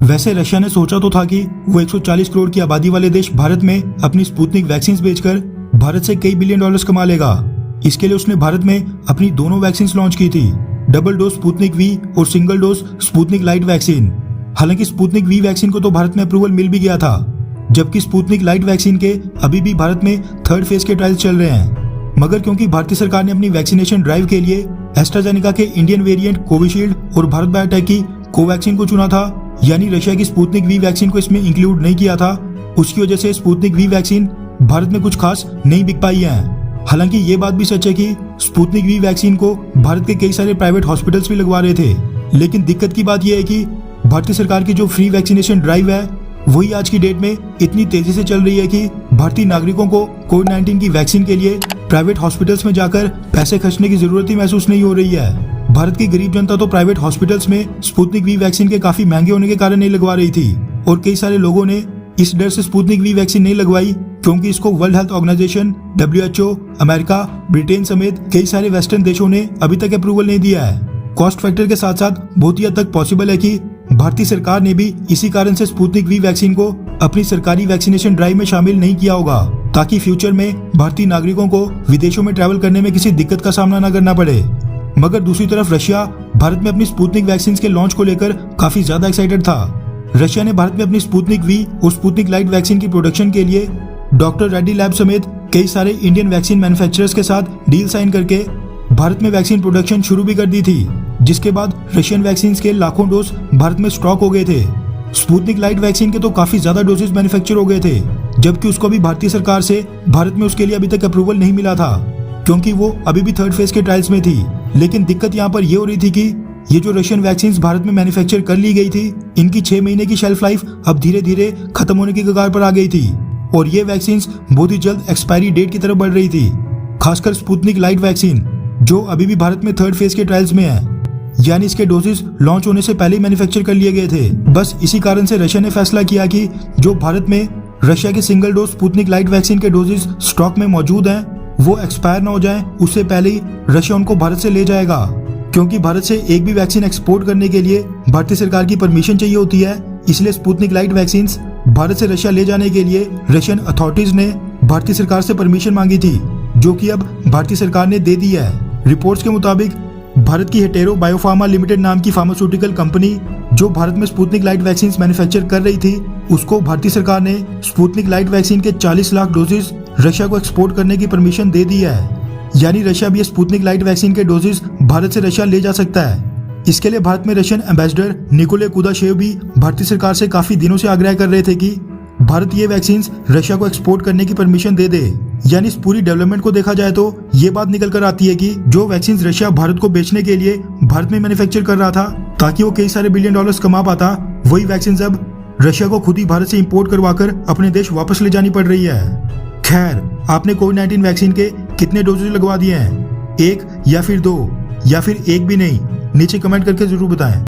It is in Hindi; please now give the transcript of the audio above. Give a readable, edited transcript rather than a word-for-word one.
वैसे रशिया ने सोचा तो था कि वो 140 करोड़ की आबादी वाले देश भारत में अपनी स्पुतनिक वैक्सीन बेचकर भारत से कई बिलियन डॉलर्स कमा लेगा। इसके लिए उसने भारत में अपनी दोनों वैक्सीन लॉन्च की थी, डबल डोज स्पुतनिक वी और single dose Sputnik light vaccine. हालांकि स्पुतनिक वी वैक्सीन को तो भारत में अप्रूवल मिल भी गया था, जबकि स्पुतनिक लाइट वैक्सीन के अभी भी भारत में 3rd फेज के ट्रायल्स चल रहे हैं। मगर क्योंकि भारतीय सरकार ने अपनी वैक्सीनेशन ड्राइव के लिए एस्ट्राजेनेका के इंडियन वेरिएंट कोविशील्ड और भारत बायोटेक की कोवैक्सीन को चुना था, यानी रशिया की स्पुतनिक वी वैक्सीन को इसमें इंक्लूड नहीं किया था, उसकी वजह से स्पुतनिक वी वैक्सीन भारत में कुछ खास नहीं बिक पाई है। हालांकि ये बात भी सच है कि स्पुतनिक वी वैक्सीन को भारत के कई सारे प्राइवेट हॉस्पिटल्स भी लगवा रहे थे, लेकिन दिक्कत की बात यह है कि भारतीय सरकार की जो फ्री वैक्सीनेशन ड्राइव है वही आज की डेट में इतनी तेजी से चल रही है कि भारतीय नागरिकों को कोविड-19 की वैक्सीन के लिए प्राइवेट हॉस्पिटल्स में जाकर पैसे खर्चने की जरूरत ही महसूस नहीं हो रही है। भारत की गरीब जनता तो प्राइवेट हॉस्पिटल्स में स्पुतनिक वी वैक्सीन के काफी महंगे होने के कारण नहीं लगवा रही थी, और कई सारे लोगों ने इस डर से स्पुतनिक वी वैक्सीन नहीं लगवाई क्योंकि इसको World Health Organization, WHO, America, Britain समेत कई सारे वेस्टर्न देशों ने अभी तक अप्रूवल नहीं दिया है। कॉस्ट फैक्टर के साथ साथ बहुत ही हद तक पॉसिबल है कि भारतीय सरकार ने भी इसी कारण से स्पुतनिक वी वैक्सीन को अपनी सरकारी वैक्सीनेशन ड्राइव में शामिल नहीं किया होगा, ताकि फ्यूचर में भारतीय नागरिकों को विदेशों में ट्रैवल करने में किसी दिक्कत का सामना न करना पड़े। मगर दूसरी तरफ रशिया भारत में अपनी स्पुतनिक वैक्सीन के लॉन्च को लेकर काफी ज्यादा एक्साइटेड था। रशिया ने भारत में अपनी स्पुतनिक वी और स्पुतनिक लाइट वैक्सीन की प्रोडक्शन के लिए डॉक्टर रेड्डी लैब समेत कई सारे इंडियन वैक्सीन मैन्युफैक्चरर्स के साथ डील साइन करके भारत में वैक्सीन प्रोडक्शन शुरू भी कर दी थी, जिसके बाद रशियन वैक्सीन के लाखों डोज भारत में स्टॉक हो गए थे। स्पुतनिक लाइट वैक्सीन के तो काफी ज्यादा डोजेस मैन्युफैक्चर हो गए थे, जबकि उसको भी भारतीय सरकार से भारत में उसके लिए अभी तक अप्रूवल नहीं मिला था, क्योंकि वो अभी भी 3rd फेज के ट्रायल्स में थी। लेकिन दिक्कत यहाँ पर ये हो रही थी कि ये जो रशियन वैक्सीन भारत में मैन्युफैक्चर कर ली गई थी, इनकी 6 महीने की शेल्फ लाइफ अब धीरे धीरे खत्म होने की कगार पर आ गई थी, और ये वैक्सीन बहुत ही जल्द एक्सपायरी डेट की तरफ बढ़ रही थी। खासकर स्पुतनिक लाइट वैक्सीन जो अभी भी भारत में 3rd फेज के ट्रायल्स में है, यानी इसके डोजेस लॉन्च होने से पहले ही मैन्युफैक्चर कर लिए गए थे। बस इसी कारण से रशिया ने फैसला किया कि जो भारत में रशिया के single dose Sputnik light vaccine के डोजेस स्टॉक में मौजूद हैं, वो एक्सपायर न हो जाएं, उससे पहले ही रशिया उनको भारत से ले जाएगा। क्योंकि भारत से एक भी वैक्सीन एक्सपोर्ट करने के लिए भारतीय सरकार की परमिशन चाहिए होती है, इसलिए स्पुतनिक लाइट वैक्सीन भारत से रशिया ले जाने के लिए रशियन अथॉरिटीज ने भारतीय सरकार से परमिशन मांगी थी, जो कि अब भारतीय सरकार ने दे दी है। रिपोर्ट्स के मुताबिक भारत की हेटेरो बायोफार्मा लिमिटेड नाम की फार्मास्यूटिकल कंपनी जो भारत में स्पुतनिक लाइट वैक्सीन मैन्युफैक्चर कर रही थी, उसको भारतीय सरकार ने स्पुतनिक लाइट वैक्सीन के 40 लाख डोजेस रशिया को एक्सपोर्ट करने की परमिशन दे दी है। यानी रशिया भी स्पुतनिक लाइट वैक्सीन के डोजेस भारत से रशिया ले जा सकता है। इसके लिए भारत में रशियन एम्बेसडर निकोले कुदाशेव भी भारतीय सरकार से काफी दिनों से आग्रह कर रहे थे कि भारत ये वैक्सीन रशिया को एक्सपोर्ट करने की परमिशन दे दे। यानी इस पूरी डेवलपमेंट को देखा जाए तो ये बात निकल कर आती है कि जो वैक्सीन रशिया भारत को बेचने के लिए भारत में मैन्युफैक्चर कर रहा था ताकि वो कई सारे बिलियन डॉलर्स कमा पाता, वही वैक्सीन अब रशिया को खुद ही भारत से इंपोर्ट करवाकर अपने देश वापस ले जानी पड़ रही है। खैर, आपने कोविड-19 वैक्सीन के कितने डोजेज लगवा दिए हैं? 1 या फिर 2 या फिर एक भी नहीं? नीचे कमेंट करके जरूर बताएं।